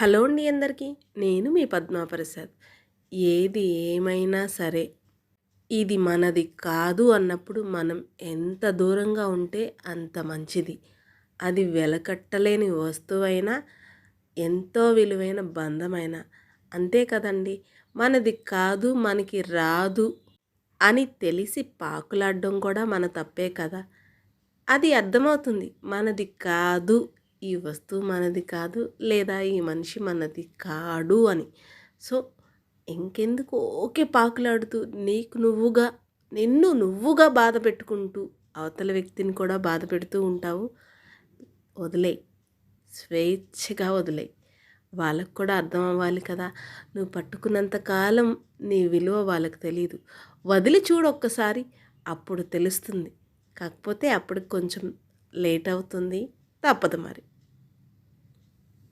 Hello అండి అందరికీ. నేను మీ పద్మాప్రసాద్. ఏది ఏమైనా సరే, ఇది మనది కాదు అన్నప్పుడు మనం ఎంత దూరంగా ఉంటే అంత మంచిది. అది వెలకట్టలేని వస్తువైనా, ఎంతో విలువైన బంధమైనా. అంతే కదండీ! మనది కాదు, మనకి రాదు అని తెలిసి పాకులాడడం కూడా మన తప్పే కదా! అది అర్థమవుతుంది. మనది కాదు, ఈ వస్తువు మనది కాదు, లేదా ఈ మనిషి మనది కాడు అని. సో, ఇంకెందుకు ఊకే పాకులాడుతూ నిన్ను నువ్వుగా బాధ పెట్టుకుంటూ అవతల వ్యక్తిని కూడా బాధ పెడుతూ ఉంటావు. వదిలేయి. స్వేచ్ఛగా వదిలేయి. వాళ్ళకు కూడా అర్థం అవ్వాలి కదా! నువ్వు పట్టుకున్నంత కాలం నీ విలువ వాళ్ళకి తెలీదు. వదిలి చూడు ఒక్కసారి, అప్పుడు తెలుస్తుంది. కాకపోతే అప్పటికి కొంచెం లేట్ అవుతుంది. తప్పదు మరి.